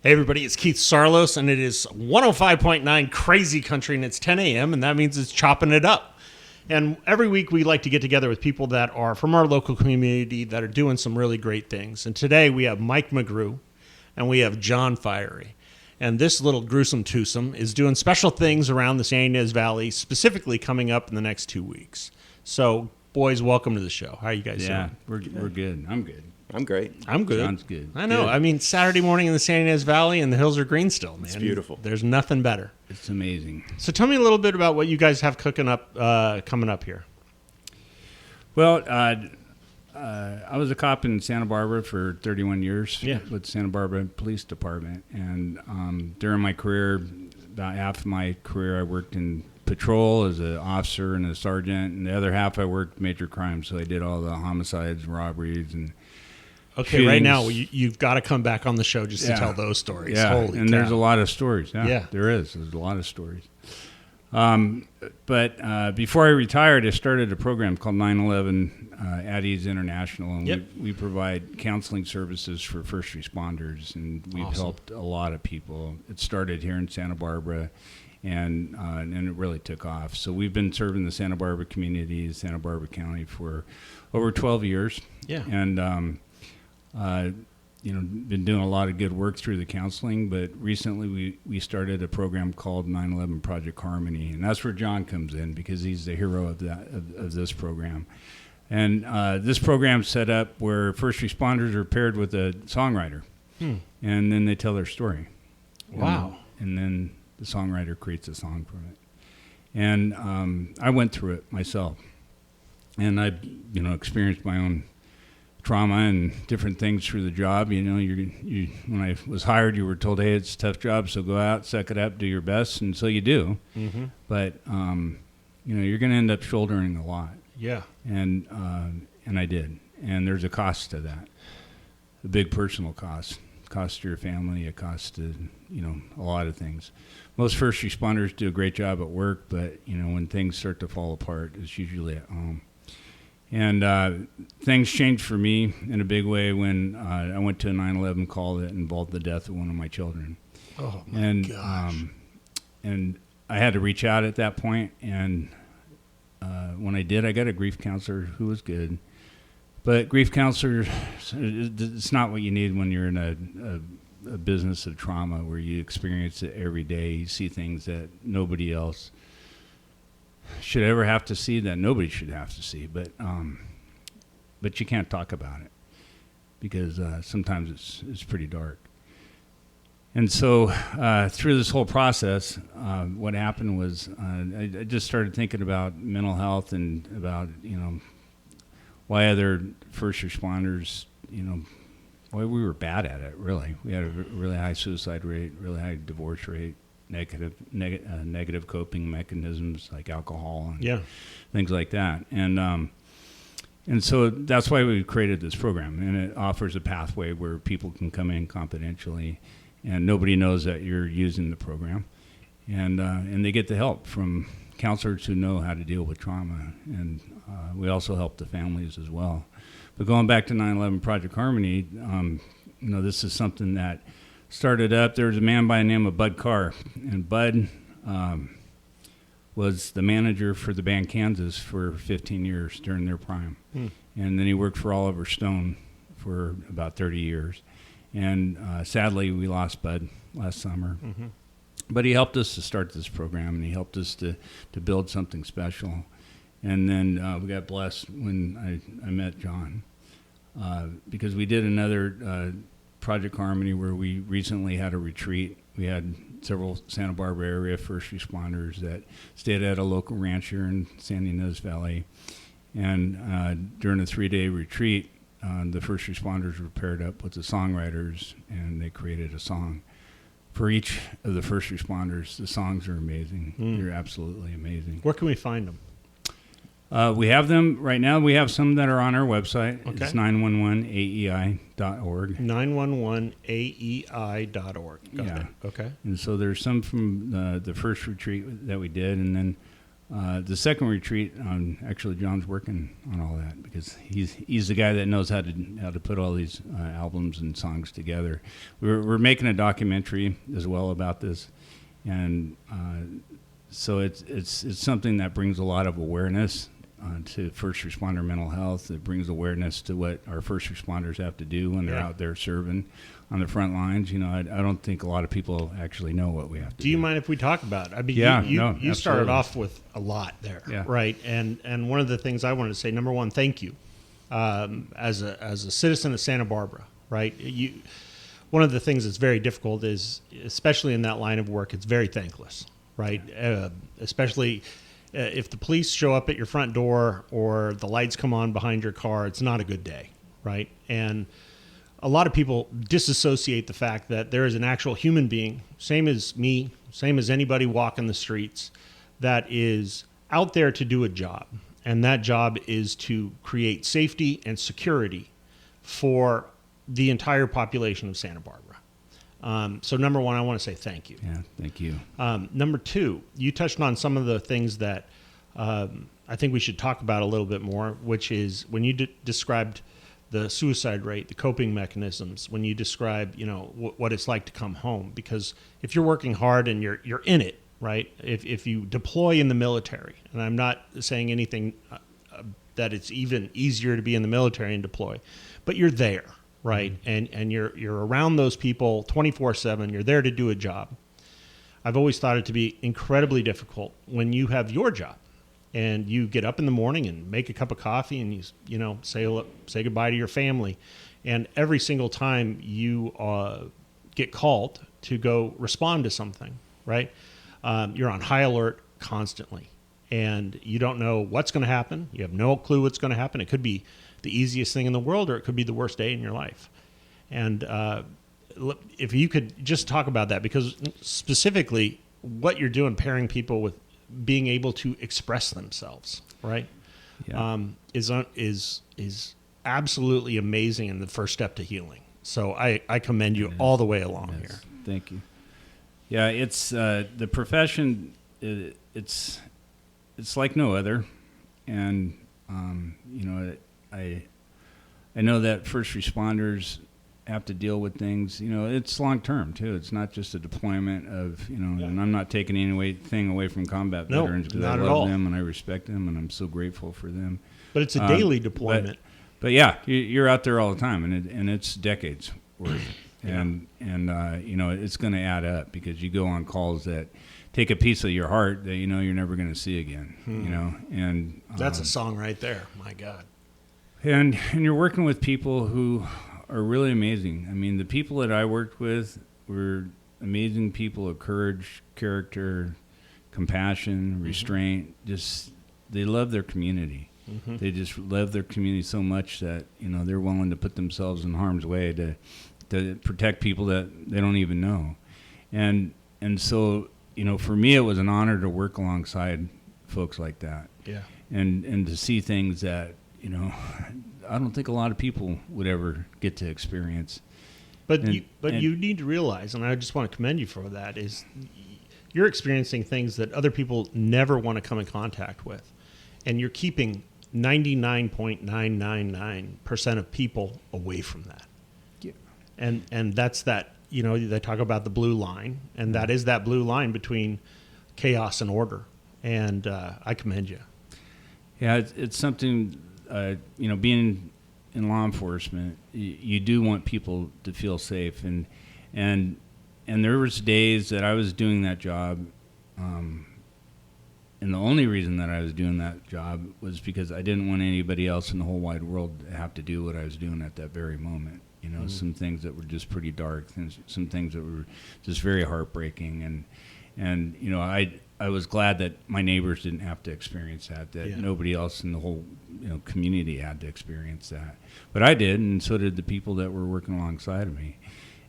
Hey everybody, it's Keith Saarloos, and it is 105.9 Crazy Country, and it's 10 a.m., and that means it's chopping it up. And every week we like to get together with people that are from our local community that are doing some really great things. And today we have Mike McGrew, and we have John Fiorey. And this little gruesome twosome is doing special things around the San Ynez Valley, specifically coming up in the next 2 weeks. So, boys, welcome to the show. How are you guys doing? Yeah, we're good. I'm good. I'm great. I'm good. John's good. I know. Good. I mean, Saturday morning in the San Ynez Valley and the hills are green still, man. It's beautiful. There's nothing better. It's amazing. So tell me a little bit about what you guys have cooking up, coming up here. Well, I was a cop in Santa Barbara for 31 years with the Santa Barbara Police Department. And during my career, about half of my career, I worked in patrol as an officer and a sergeant. And the other half, I worked major crimes. So I did all the homicides, robberies, and okay, shootings. right now, you've got to come back on the show just to tell those stories. Yeah, Holy and cow. there's a lot of stories. Yeah. There is. There's a lot of stories. But before I retired, I started a program called 9/11 at Ease International, and we provide counseling services for first responders, and we've helped a lot of people. It started here in Santa Barbara, and it really took off. So we've been serving the Santa Barbara community, Santa Barbara County, for over 12 years. Yeah. And been doing a lot of good work through the counseling, but recently we started a program called 9/11 Project Harmony, and that's where John comes in because he's the hero of this program. And this program's set up where first responders are paired with a songwriter, and then they tell their story. Wow. And then the songwriter creates a song from it. And I went through it myself, and I experienced my own trauma and different things through the job. You when I was hired, you were told, hey, it's a tough job, so go out, suck it up, do your best, and so you do. Mm-hmm. But you're going to end up shouldering a lot. Yeah. And I did. And there's a cost to that, a big personal cost. Cost to your family, a cost to a lot of things. Most first responders do a great job at work, but when things start to fall apart, it's usually at home. And things changed for me in a big way when I went to a 9/11 call that involved the death of one of my children. Oh, my gosh. And I had to reach out at that point, and when I did, I got a grief counselor who was good. But grief counselor, it's not what you need when you're in a business of trauma where you experience it every day. You see things that nobody else should ever have to see, that nobody should have to see, but you can't talk about it because sometimes it's pretty dark. And so through this whole process, what happened was I just started thinking about mental health and about why other first responders, why we were bad at it. Really, we had a really high suicide rate, really high divorce rate. Negative coping mechanisms like alcohol and things like that, and so that's why we created this program, and it offers a pathway where people can come in confidentially, and nobody knows that you're using the program, and they get the help from counselors who know how to deal with trauma, and we also help the families as well. But going back to 9/11 Project Harmony, this is something that started up. There was a man by the name of Bud Carr, and Bud was the manager for the band Kansas for 15 years during their prime. And then he worked for Oliver Stone for about 30 years. And sadly, we lost Bud last summer. Mm-hmm. But he helped us to start this program, and he helped us to build something special. And then we got blessed when I met John, because we did another Project Harmony where we recently had a retreat. We had several Santa Barbara area first responders that stayed at a local ranch here in San Ynez Valley. And during a 3-day retreat, the first responders were paired up with the songwriters, and they created a song. For each of the first responders, the songs are amazing. They're absolutely amazing. Where can we find them? We have them right now. We have some that are on our website. Okay. It's 911aei.org. 911aei.org. Got it. Okay. And so there's some from the first retreat that we did, and then The second retreat, actually, John's working on all that because he's the guy that knows how to put all these albums and songs together. We're making a documentary as well about this, and so it's something that brings a lot of awareness to first responder mental health. It brings awareness to what our first responders have to do when they're out there serving on the front lines. I don't think a lot of people actually know what we have to do. Do you mind if we talk about it? I mean, you started off with a lot there, right? And one of the things I wanted to say, number one, thank you. As a citizen of Santa Barbara, right? One of the things that's very difficult is, especially in that line of work, it's very thankless, right? Especially if the police show up at your front door or the lights come on behind your car, it's not a good day, right? And a lot of people disassociate the fact that there is an actual human being, same as me, same as anybody walking the streets, that is out there to do a job. And that job is to create safety and security for the entire population of Santa Barbara. So number one, I want to say thank you. Yeah, thank you. Number two, you touched on some of the things that I think we should talk about a little bit more, which is when you described the suicide rate, the coping mechanisms, when you describe, what it's like to come home. Because if you're working hard and you're in it, right? If you deploy in the military, and I'm not saying anything that it's even easier to be in the military and deploy, but you're there, right? And you're around those people 24/7. You're there to do a job. I've always thought it to be incredibly difficult when you have your job and you get up in the morning and make a cup of coffee and you say goodbye to your family, and every single time you get called to go respond to something, right? You're on high alert constantly, and you don't know what's going to happen. You have no clue what's going to happen. It could be the easiest thing in the world, or it could be the worst day in your life. And if you could just talk about that, because specifically what you're doing, pairing people with being able to express themselves, right? Yeah. Is absolutely amazing and the first step to healing. So I commend you all the way along here. Thank you. Yeah, it's the profession. It's like no other, and I know that first responders have to deal with things. It's long term too. It's not just a deployment of And I'm not taking anything away from combat veterans, because I love them and I respect them and I'm so grateful for them. But it's a daily deployment. But yeah, you're out there all the time, and it's decades worth. And it's going to add up, because you go on calls that take a piece of your heart that you're never going to see again. And that's a song right there. My God. And you're working with people who are really amazing. I mean, the people that I worked with were amazing people of courage, character, compassion, restraint. Just they love their community. They just love their community so much that they're willing to put themselves in harm's way to protect people that they don't even know. And so, for me, it was an honor to work alongside folks like that. Yeah. And to see things that, I don't think a lot of people would ever get to experience. But you need to realize, and I just want to commend you for that, is you're experiencing things that other people never want to come in contact with. And you're keeping 99.999% of people away from that. Yeah. And that's that, they talk about the blue line, and that is that blue line between chaos and order. And I commend you. Yeah, it's something, being in law enforcement, you do want people to feel safe. And there was days that I was doing that job, and the only reason that I was doing that job was because I didn't want anybody else in the whole wide world to have to do what I was doing at that very moment. Some things that were just pretty dark, and some things that were just very heartbreaking. And I was glad that my neighbors didn't have to experience that nobody else in the whole community had to experience that. But I did, and so did the people that were working alongside of me.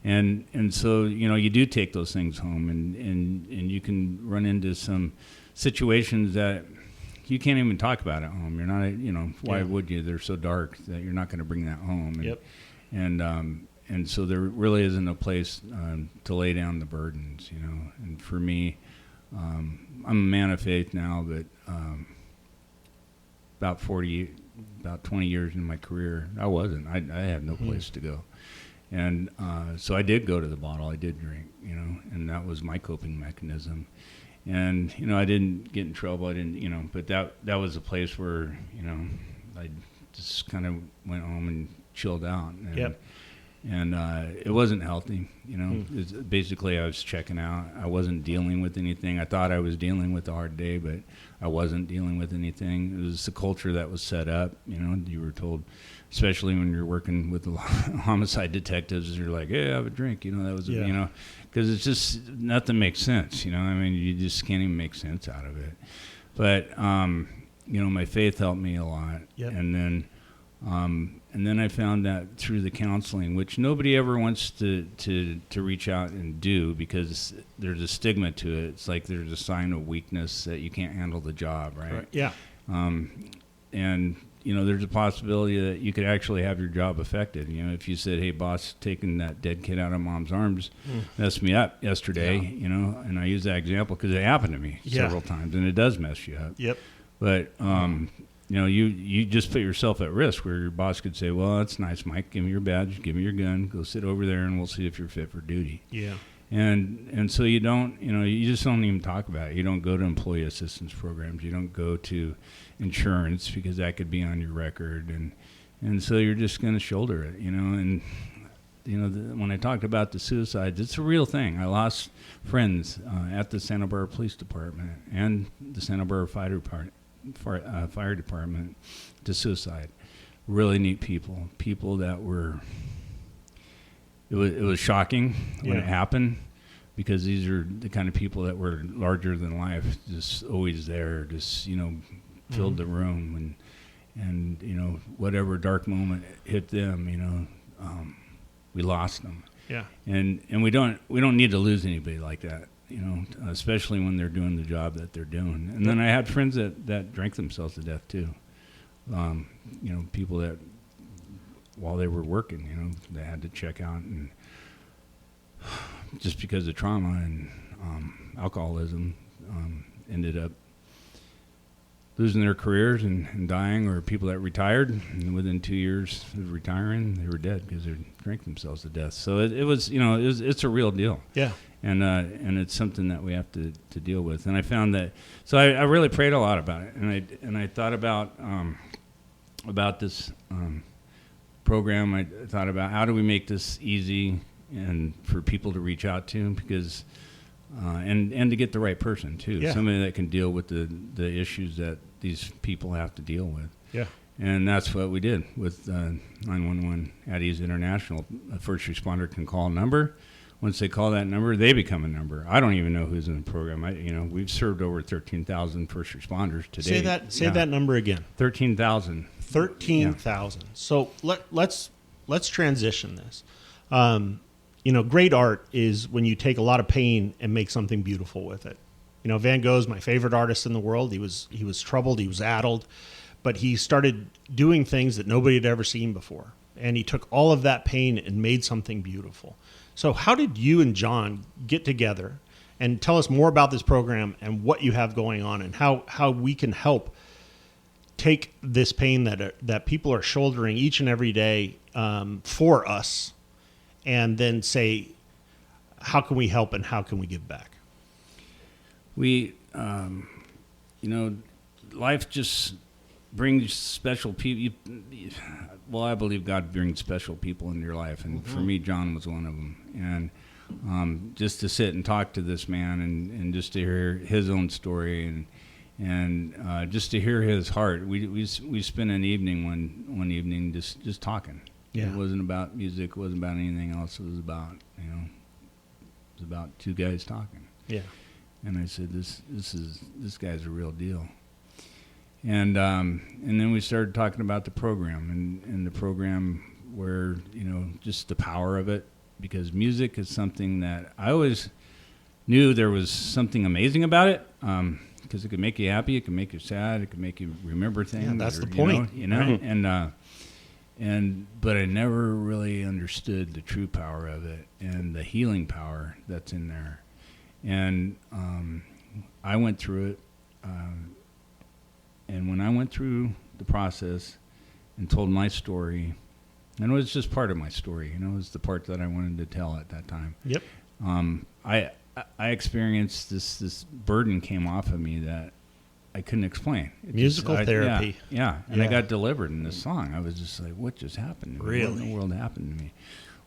And so, you do take those things home, and you can run into some situations that you can't even talk about at home. You're not, why would you? They're so dark that you're not going to bring that home. And so there really isn't a place to lay down the burdens, And for me, I'm a man of faith now, but about 20 years in my career, I wasn't. I had no place to go. And so I did go to the bottle. I did drink, and that was my coping mechanism. And, I didn't get in trouble. I didn't, but that was a place where, I just kind of went home and chilled out. And, Yep. And it wasn't healthy, It's basically, I was checking out. I wasn't dealing with anything. I thought I was dealing with a hard day, but I wasn't dealing with anything. It was the culture that was set up. You were told, especially when you're working with homicide detectives, you're like, hey, have a drink. That was, because it's just, nothing makes sense. You just can't even make sense out of it. But, my faith helped me a lot. Yep. And then I found that through the counseling, which nobody ever wants to reach out and do, because there's a stigma to it. It's like there's a sign of weakness that you can't handle the job, right? Yeah. And there's a possibility that you could actually have your job affected. If you said, hey, boss, taking that dead kid out of mom's arms messed me up yesterday, and I use that example because it happened to me several times, and it does mess you up. Yep. But, you just put yourself at risk, where your boss could say, well, that's nice, Mike. Give me your badge, give me your gun, go sit over there, and we'll see if you're fit for duty. Yeah. And so you don't, you just don't even talk about it. You don't go to employee assistance programs. You don't go to insurance, because that could be on your record. And so you're just going to shoulder it, and, when I talked about the suicides, it's a real thing. I lost friends at the Santa Barbara Police Department and the Santa Barbara Fire Department to suicide. Really neat people that were, it was shocking when it happened, because these are the kind of people that were larger than life, just always there, just, filled the room, and whatever dark moment hit them, we lost them. Yeah. And we don't need to lose anybody like that. Especially when they're doing the job that they're doing. And then I had friends that drank themselves to death too. People that, while they were working, they had to check out, and just because of trauma and alcoholism, ended up losing their careers and dying, or people that retired, and within 2 years of retiring, they were dead because they drank themselves to death. So it's a real deal. Yeah. And it's something that we have to deal with. And I found that, so I really prayed a lot about it, and I thought about this program. I thought about, how do we make this easy and for people to reach out to, because and to get the right person too, somebody that can deal with the issues that these people have to deal with. Yeah. And that's what we did with 911 at Ease International. A first responder can call a number. Once they call that number, they become a number. I don't even know who's in the program. We've served over 13,000 first responders today. Say that number again. 13,000. 13,000. Yeah. So let's transition this. Great art is when you take a lot of pain and make something beautiful with it. Van Gogh's my favorite artist in the world. He was troubled, he was addled, but he started doing things that nobody had ever seen before. And he took all of that pain and made something beautiful. So how did you and John get together, and tell us more about this program and what you have going on, and how we can help take this pain that people are shouldering each and every day for us, and then say, how can we help and how can we give back? We, life just brings special people. Well, I believe God brings special people into your life, and for me, John was one of them. And just to sit and talk to this man, and just to hear his own story, and just to hear his heart. We spent an evening one evening just talking. Yeah. It wasn't about music. It wasn't about anything else. It was about it was about two guys talking. Yeah. And I said, this guy's a real deal. And then we started talking about the program, and the program where, just the power of it, because music is something that I always knew there was something amazing about it, because it could make you happy, it could make you sad, it could make you remember things. Yeah, that's the point. Right. But I never really understood the true power of it and the healing power that's in there. And I went through it, and when I went through the process and told my story, and it was just part of my story, it was the part that I wanted to tell at that time. Yep. I experienced this burden came off of me that I couldn't explain. Musical therapy. Yeah. And I got delivered in this song. I was just like, what just happened to me? Really? What in the world happened to me?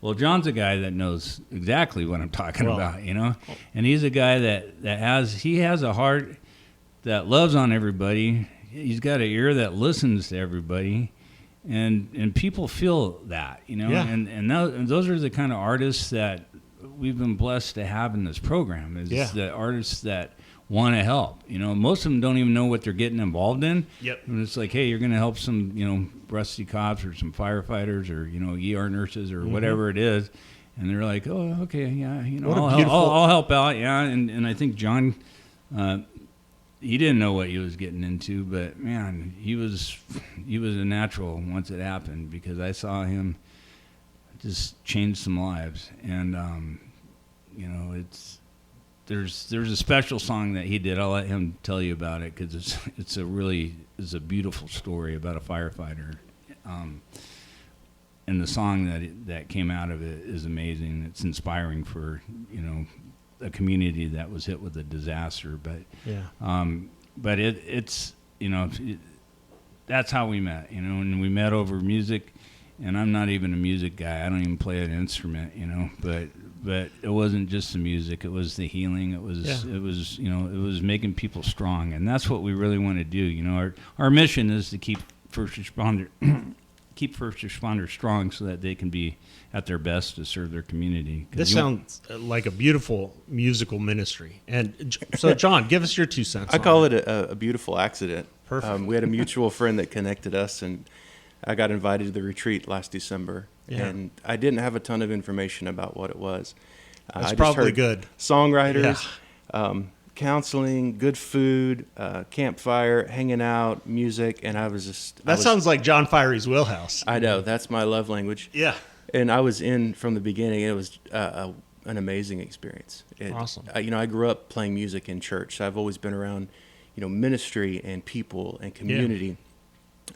Well, John's a guy that knows exactly what I'm talking about, and he's a guy that has a heart that loves on everybody. He's got an ear that listens to everybody, and people feel that, Yeah. and those are the kind of artists that we've been blessed to have in this program. Is the artists that want to help. Most of them don't even know what they're getting involved in. Yep. And it's like, hey, you're going to help some, rusty cops or some firefighters or, ER nurses or whatever it is. And they're like, oh, okay, yeah, I'll help out. Yeah. And I think John, he didn't know what he was getting into, but man, he was a natural once it happened, because I saw him just change some lives. And, there's a special song that he did. I'll let him tell you about it, because it's a beautiful story about a firefighter, and the song that came out of it is amazing. It's inspiring for a community that was hit with a disaster. But it's that's how we met, and we met over music. And I'm not even a music guy. I don't even play an instrument, But it wasn't just the music; it was the healing. It was making people strong, and that's what we really want to do. Our mission is to keep first responders strong, so that they can be at their best to serve their community. This sounds like a beautiful musical ministry. And so, John, give us your 2 cents. I call it a beautiful accident. Perfect. We had a mutual friend that connected us, and I got invited to the retreat last December. Yeah. And I didn't have a ton of information about what it was. That's I probably just heard good. Songwriters, counseling, good food, campfire, hanging out, music, and I was just... Sounds like John Fiorey's wheelhouse. I know, that's my love language. Yeah. And I was in from the beginning. It was an amazing experience. Awesome. I grew up playing music in church, so I've always been around, ministry and people and community. Yeah.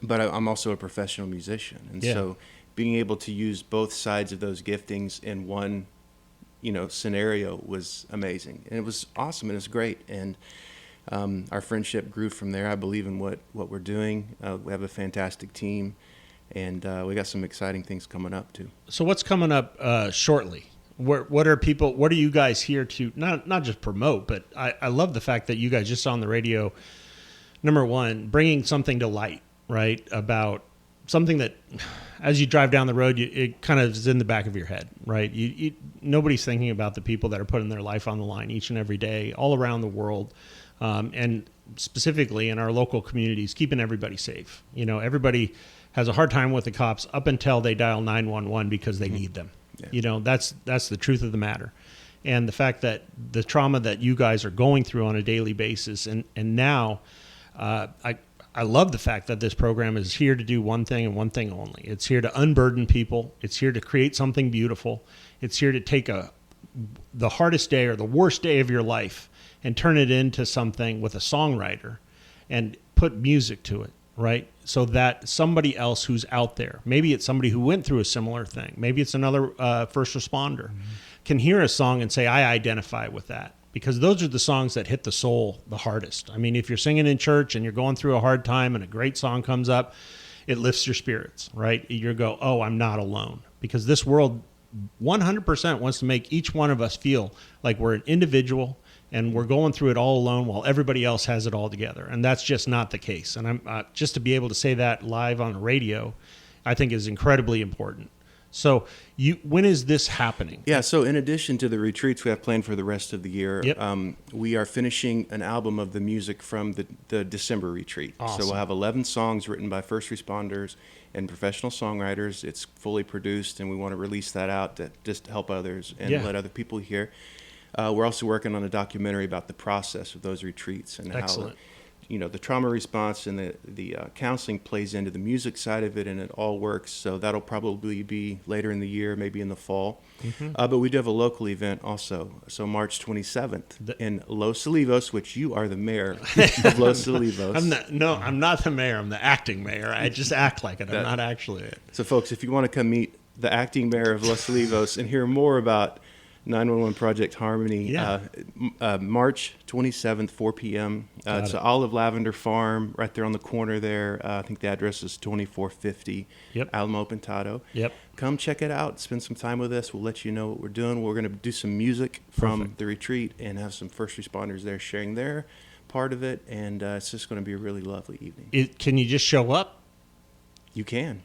But I'm also a professional musician, and so being able to use both sides of those giftings in one, scenario was amazing, and it was awesome, and it was great, and our friendship grew from there. I believe in what we're doing. We have a fantastic team, and we got some exciting things coming up too. So what's coming up shortly? What are you guys here to not just promote, but I love the fact that you guys just on the radio, number one, bringing something to light. Right, about something that, as you drive down the road, it kind of is in the back of your head. Right, nobody's thinking about the people that are putting their life on the line each and every day, all around the world, and specifically in our local communities, keeping everybody safe. Everybody has a hard time with the cops up until they dial 911 because they need them. Yeah. That's the truth of the matter, and the fact that the trauma that you guys are going through on a daily basis, and now, I love the fact that this program is here to do one thing and one thing only. It's here to unburden people. It's here to create something beautiful. It's here to take the hardest day or the worst day of your life and turn it into something with a songwriter and put music to it, right? So that somebody else who's out there, maybe it's somebody who went through a similar thing, maybe it's another first responder, can hear a song and say, I identify with that. Because those are the songs that hit the soul the hardest. I mean, if you're singing in church and you're going through a hard time and a great song comes up, it lifts your spirits, right? You go, oh, I'm not alone. Because this world 100% wants to make each one of us feel like we're an individual and we're going through it all alone while everybody else has it all together. And that's just not the case. And I'm just to be able to say that live on the radio, I think is incredibly important. So when is this happening? Yeah, so in addition to the retreats we have planned for the rest of the year, we are finishing an album of the music from the December retreat. Awesome. So we'll have 11 songs written by first responders and professional songwriters. It's fully produced, and we want to release that out to just help others and let other people hear. We're also working on a documentary about the process of those retreats and Excellent. the trauma response and the counseling plays into the music side of it, and it all works. So that'll probably be later in the year, maybe in the fall. But we do have a local event also. So March 27th in Los Olivos, which you are the mayor of Los Olivos. I'm not the mayor. I'm the acting mayor. I just act like it. I'm not actually it. So folks, if you want to come meet the acting mayor of Los Olivos and hear more about 911 Project Harmony, March 27th, 4 p.m. It's an Olive Lavender Farm right there on the corner there. I think the address is 2450 Alamo Pintado. Come check it out. Spend some time with us. We'll let you know what we're doing. We're going to do some music from the retreat and have some first responders there sharing their part of it. And it's just going to be a really lovely evening. Can you just show up? You can.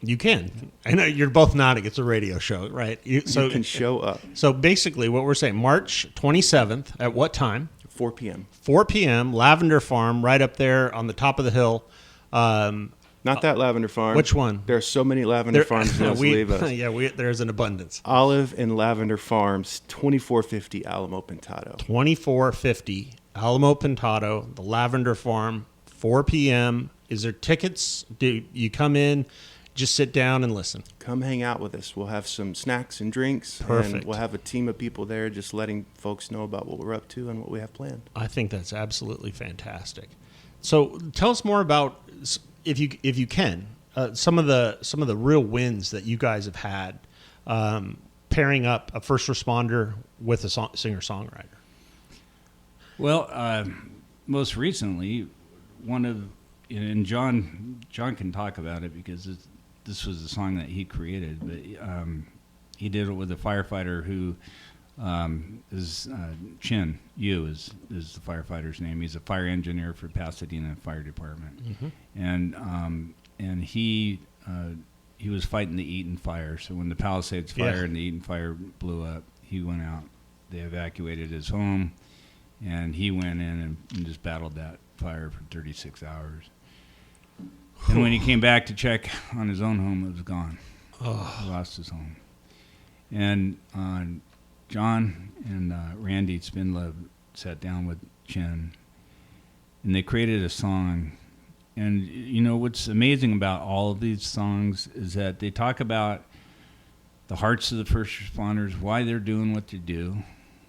I know you're both nodding. It's a radio show, right? You can show up. So basically what we're saying, March 27th, at what time? 4 p.m. 4 p.m., Lavender Farm, right up there on the top of the hill. Not that lavender farm. Which one? There are so many lavender farms in Los Olivos. There's an abundance. Olive and Lavender Farms, 2450 Alamo Pintado. 2450 Alamo Pintado, the Lavender Farm, 4 p.m. Is there tickets? Do you come in, just sit down and listen? Come hang out with us. We'll have some snacks and drinks. Perfect. And we'll have a team of people there just letting folks know about what we're up to and what we have planned. I think that's absolutely fantastic. So tell us more about, if you can, some of the real wins that you guys have had pairing up a first responder with a singer-songwriter. Well, most recently, and John can talk about it because this was a song that he created, but he did it with a firefighter who is Chin Yu is the firefighter's name. He's a fire engineer for Pasadena Fire Department, and he was fighting the Eaton fire. So when the Palisades fire and the Eaton fire blew up, he went out. They evacuated his home, and he went in and just battled that fire for 36 hours. And when he came back to check on his own home, it was gone. He lost his home. And John and Randy Spindler sat down with Chin, and they created a song. And, what's amazing about all of these songs is that they talk about the hearts of the first responders, why they're doing what they do.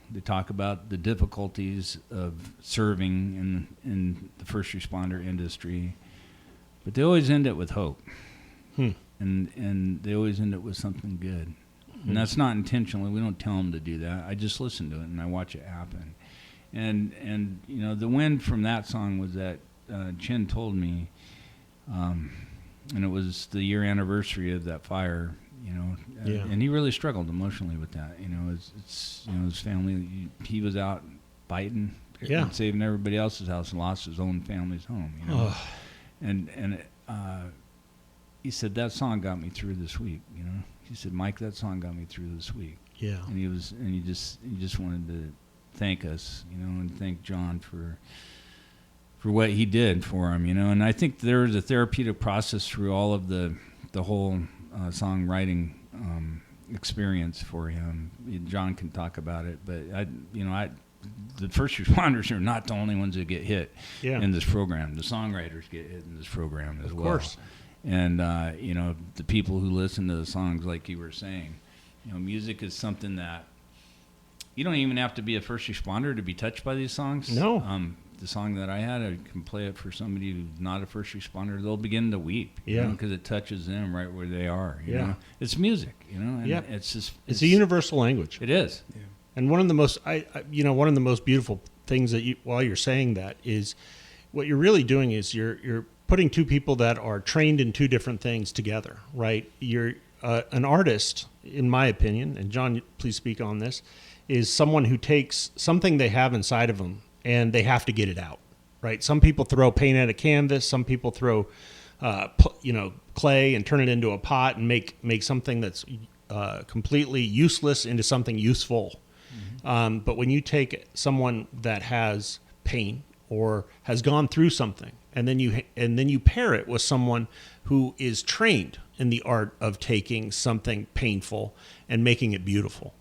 They talk about the difficulties of serving in the first responder industry. But they always end it with hope. And they always end it with something good. And that's not intentionally. We don't tell them to do that. I just listen to it and I watch it happen. And the win from that song was that Chin told me, and it was the year anniversary of that fire, and he really struggled emotionally with that. His family, he was out fighting and saving everybody else's house and lost his own family's home. And he said, that song got me through this week. He said, Mike, that song got me through this week. Yeah. And he just wanted to thank us, and thank John for what he did for him, And I think there was a therapeutic process through all of the whole songwriting experience for him. John can talk about it, but the first responders are not the only ones that get hit in this program. The songwriters get hit in this program as well. Of course. And, the people who listen to the songs, like you were saying, music is something that you don't even have to be a first responder to be touched by these songs. No. The song that I had, I can play it for somebody who's not a first responder. They'll begin to weep, because it touches them right where they are. You know? It's music, and it's a universal language. It is. Yeah. And one of the most, one of the most beautiful things that while you're saying that is, what you're really doing is you're putting two people that are trained in two different things together, right? You're an artist, in my opinion, and John, please speak on this, is someone who takes something they have inside of them and they have to get it out, right? Some people throw paint at a canvas. Some people throw, clay and turn it into a pot and make something that's completely useless into something useful. But when you take someone that has pain or has gone through something, and then you pair it with someone who is trained in the art of taking something painful and making it beautiful,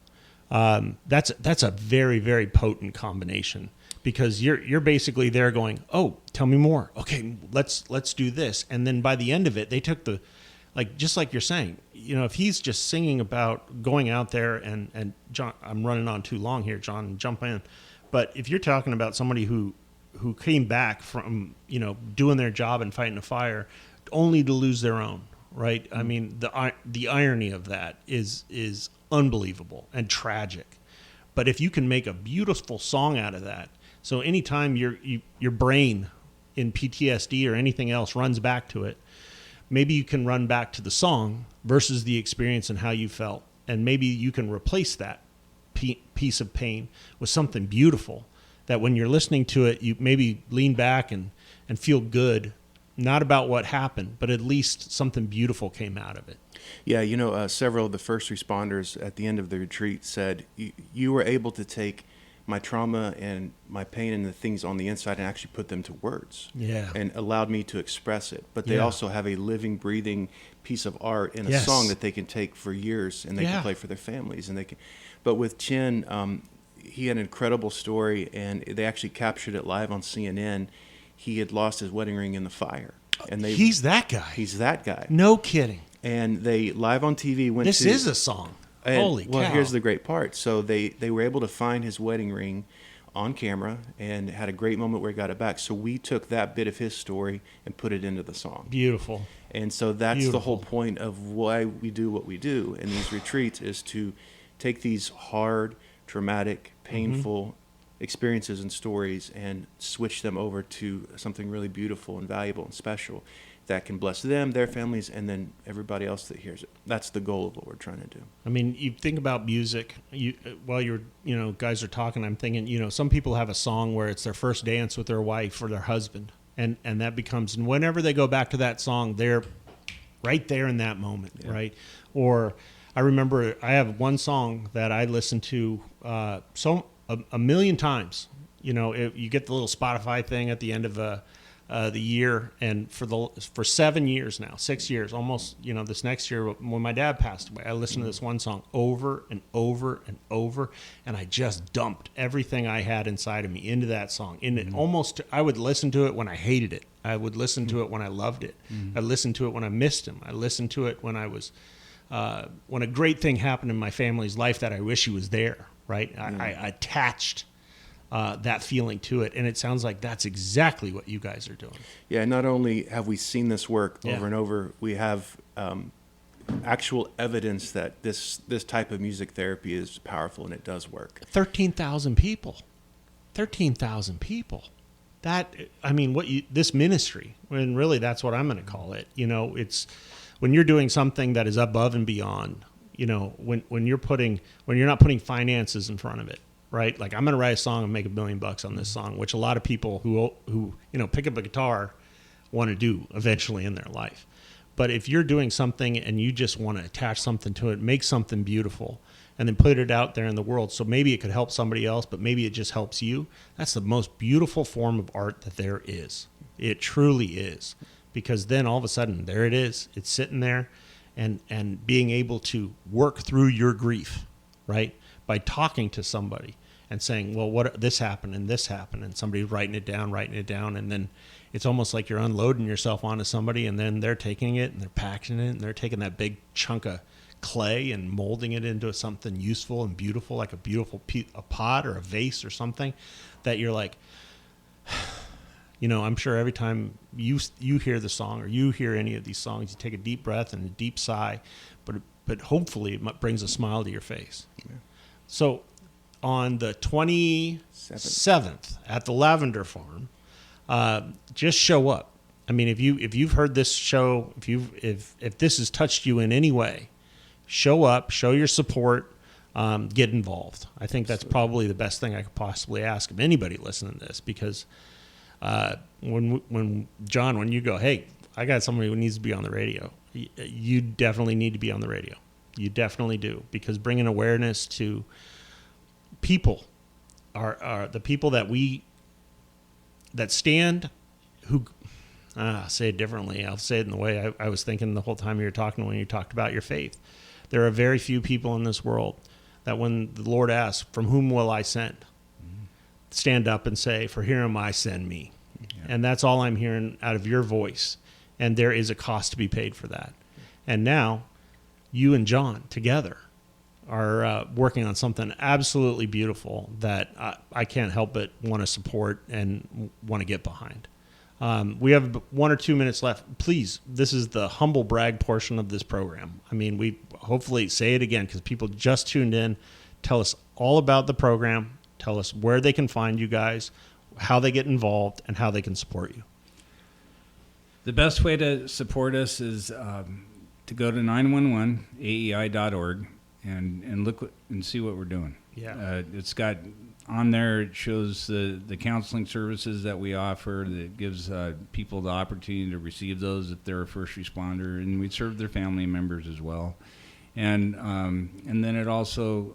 That's a very, very potent combination, because you're basically there going, oh, tell me more. Okay, let's do this. And then by the end of it, they took just like you're saying, if he's just singing about going out there and John, I'm running on too long here, John, jump in. But if you're talking about somebody who came back from, doing their job and fighting a fire only to lose their own, right? I mean, the irony of that is unbelievable and tragic. But if you can make a beautiful song out of that, so anytime your brain in PTSD or anything else runs back to it, maybe you can run back to the song versus the experience and how you felt. And maybe you can replace that piece of pain with something beautiful that when you're listening to it, you maybe lean back and feel good, not about what happened, but at least something beautiful came out of it. Yeah, several of the first responders at the end of the retreat said, you were able to take my trauma and my pain and the things on the inside and actually put them to words. Yeah. And allowed me to express it. But they also have a living, breathing piece of art in a Yes. song that they can take for years and they can play for their families. And they can. But with Chin, he had an incredible story, and they actually captured it live on CNN. He had lost his wedding ring in the fire. And He's that guy. He's that guy. No kidding. And they live on TV went This to... is a song. And, Holy cow. well, here's the great part. So they were able to find his wedding ring on camera and had a great moment where he got it back. So we took that bit of his story and put it into the song. Beautiful. And so that's the whole Beautiful. point of why we do what we do in these retreats, is to take these hard, traumatic, painful experiences and stories and switch them over to something really beautiful and valuable and special that can bless them, their families, and then everybody else that hears it. That's the goal of what we're trying to do. I mean, you think about music. While guys are talking, I'm thinking, some people have a song where it's their first dance with their wife or their husband, and that becomes, and whenever they go back to that song, they're right there in that moment, right? Or I remember I have one song that I listen to a million times. You get the little Spotify thing at the end of the year, and for 7 years now, 6 years almost, this next year when my dad passed away, I listened to this one song over and over and over, and I just dumped everything I had inside of me into that song. And it almost, I would listen to it when I hated it. I would listen to it when I loved it. I listened to it when I missed him. I listened to it when I was when a great thing happened in my family's life that I wish he was there, right? I attached that feeling to it, and it sounds like that's exactly what you guys are doing. Yeah, not only have we seen this work over and over, we have actual evidence that this type of music therapy is powerful and it does work. 13,000 people. 13,000 people. That, I mean, this ministry, and really that's what I'm going to call it. It's when you're doing something that is above and beyond, when you're not putting finances in front of it. Right, like I'm going to write a song and make $1 million on this song, which a lot of people who pick up a guitar want to do eventually in their life. But if you're doing something and you just want to attach something to it, make something beautiful, and then put it out there in the world, so maybe it could help somebody else, but maybe it just helps you. That's the most beautiful form of art that there is. It truly is, because then all of a sudden there it is. It's sitting there, and being able to work through your grief, right, by talking to somebody and saying, well, this happened, and somebody writing it down, and then it's almost like you're unloading yourself onto somebody, and then they're taking it and they're packing it, and they're taking that big chunk of clay and molding it into something useful and beautiful, like a pot or a vase or something that you're like, I'm sure every time you hear the song or you hear any of these songs, you take a deep breath and a deep sigh, but hopefully it brings a smile to your face. Yeah. So on the 27th at the Lavender Farm, just show up. I mean, if you've heard this show, if this has touched you in any way, show up, show your support, get involved. I think that's probably the best thing I could possibly ask of anybody listening to this, because when John, when you go, hey, I got somebody who needs to be on the radio, you definitely need to be on the radio. You definitely do, because bringing awareness to people are the people that stand, who say it differently. I'll say it in the way I was thinking the whole time you were talking when you talked about your faith. There are very few people in this world that when the Lord asks, from whom will I send? Stand up and say, for here am I, send me. Yeah. And that's all I'm hearing out of your voice. And there is a cost to be paid for that. And now you and John together are working on something absolutely beautiful that I can't help but want to support and want to get behind. We have 1 or 2 minutes left. Please, this is the humble brag portion of this program. I mean, we hopefully say it again because people just tuned in. Tell us all about the program. Tell us where they can find you guys, how they get involved, and how they can support you. The best way to support us is to go to 911aei.org and look and see what we're doing. Yeah. It's got on there, it shows the counseling services that we offer that gives people the opportunity to receive those if they're a first responder, and we serve their family members as well. And then it also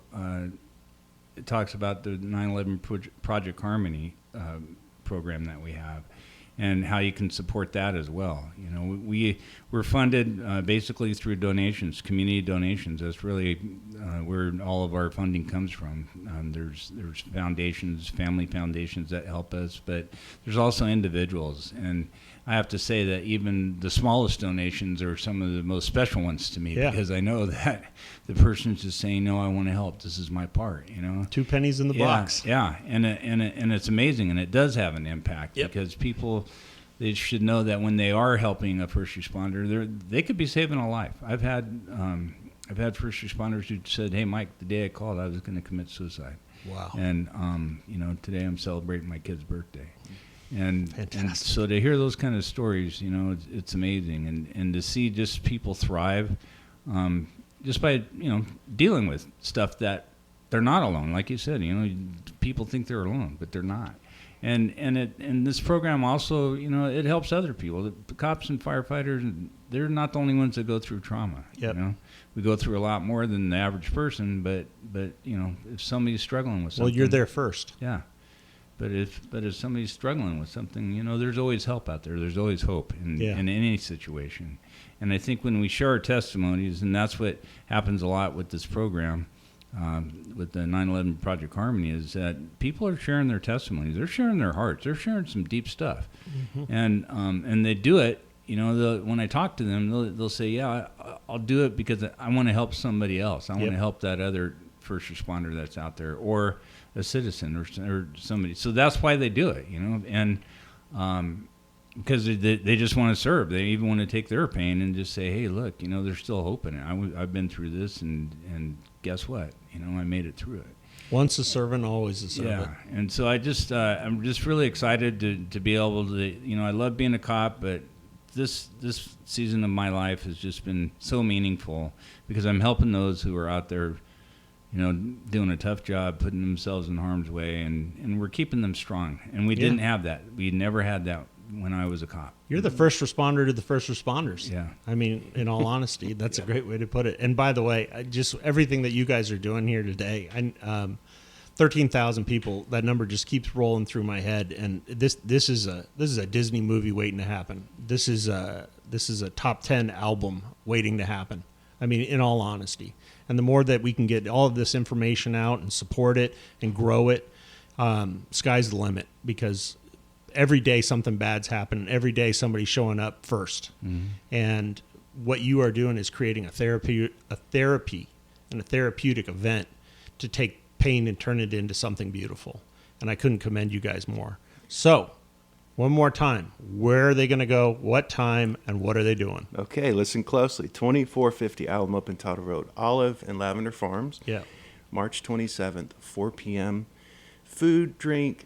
it talks about the 9/11 Project Harmony program that we have, and how you can support that as well. You know, we're funded basically through donations, community donations. That's really where all of our funding comes from. There's foundations, family foundations that help us, but there's also individuals. And I have to say that even the smallest donations are some of the most special ones to me, because I know that the person's just saying, no, I want to help. This is my part, you know. 2 pennies in the box. Yeah, and it's amazing, and it does have an impact because people, they should know that when they are helping a first responder, they could be saving a life. I've had first responders who said, hey, Mike, the day I called, I was going to commit suicide. Wow. And, you know, today I'm celebrating my kid's birthday. And so to hear those kind of stories, you know, it's amazing. And to see just people thrive just by, you know, dealing with stuff that they're not alone. Like you said, you know, people think they're alone, but they're not. And this program also, you know, it helps other people. The cops and firefighters, they're not the only ones that go through trauma. Yep. You know, we go through a lot more than the average person, but you know, if somebody's struggling with something, well, you're there first. Yeah. But if somebody's struggling with something, you know, there's always help out there. There's always hope in any situation. And I think when we share our testimonies, and that's what happens a lot with this program, with the 9/11 Project Harmony, is that people are sharing their testimonies. They're sharing their hearts. They're sharing some deep stuff. Mm-hmm. And they do it, you know, when I talk to them, they'll say, yeah, I'll do it because I want to help somebody else. I want to help that other first responder that's out there, or a citizen, or somebody. So that's why they do it, you know, and because they just want to serve. They even want to take their pain and just say, hey, look, you know, there's still hope in it. I've been through this, and guess what? You know, I made it through it. Once a servant, always a servant. Yeah, and so I'm just really excited to be able to, you know, I love being a cop, but this season of my life has just been so meaningful because I'm helping those who are out there, you know, doing a tough job, putting themselves in harm's way, and we're keeping them strong. And we didn't have that. We never had that when I was a cop. You're the first responder to the first responders. Yeah. I mean, in all honesty, that's a great way to put it. And by the way, just everything that you guys are doing here today, 13,000 people, that number just keeps rolling through my head. And this is a Disney movie waiting to happen. This is a top 10 album waiting to happen. I mean, in all honesty. And the more that we can get all of this information out and support it and grow it, sky's the limit, because every day something bad's happening. Every day somebody's showing up first. Mm-hmm. And what you are doing is creating a therapy and a therapeutic event to take pain and turn it into something beautiful. And I couldn't commend you guys more. So, one more time, where are they going to go, what time, and what are they doing? Okay, listen closely. 2450 Alamo Pintado Road, Olive and Lavender Farms. Yeah. March 27th, 4 p.m. Food, drink,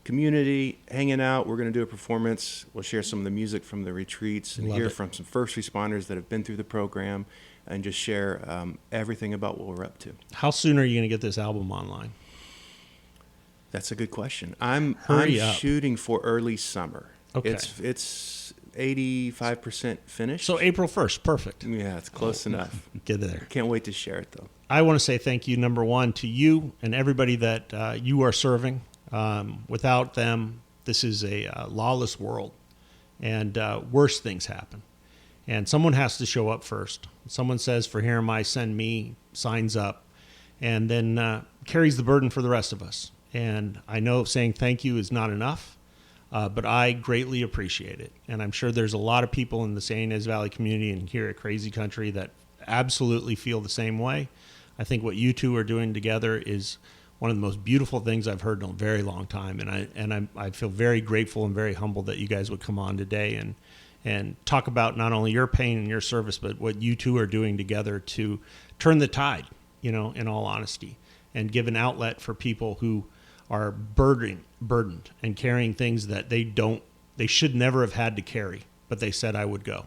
community, hanging out. We're going to do a performance. We'll share some of the music from the retreats and hear from some first responders that have been through the program, and just share everything about what we're up to. How soon are you going to get this album online? That's a good question. I'm up. shooting for early summer. Okay. It's 85% finished. So April 1st, perfect. Yeah, it's close enough. Get there. Can't wait to share it, though. I want to say thank you, number one, to you and everybody that you are serving. Without them, this is a lawless world, and worse things happen. And someone has to show up first. Someone says, for here am I, send me, signs up. and then carries the burden for the rest of us. And I know saying thank you is not enough, but I greatly appreciate it. And I'm sure there's a lot of people in the San Ynez Valley community and here at Crazy Country that absolutely feel the same way. I think what you two are doing together is one of the most beautiful things I've heard in a very long time. And I feel very grateful and very humbled that you guys would come on today and talk about not only your pain and your service, but what you two are doing together to turn the tide, in all honesty, and give an outlet for people who are burdened and carrying things that they should never have had to carry, but they said I would go.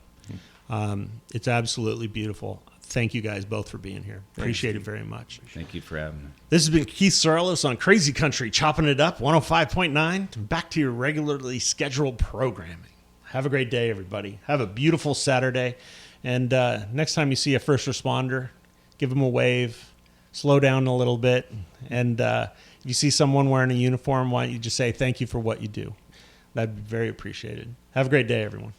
It's absolutely beautiful. Thank you guys both for being here. Appreciate it very much. Thank you for having me. This has been Keith Saarloos on Crazy Country, chopping it up, 105.9. Back to your regularly scheduled programming. Have a great day, everybody. Have a beautiful Saturday. And next time you see a first responder, give them a wave, slow down a little bit. And if you see someone wearing a uniform, why don't you just say thank you for what you do? That'd be very appreciated. Have a great day, everyone.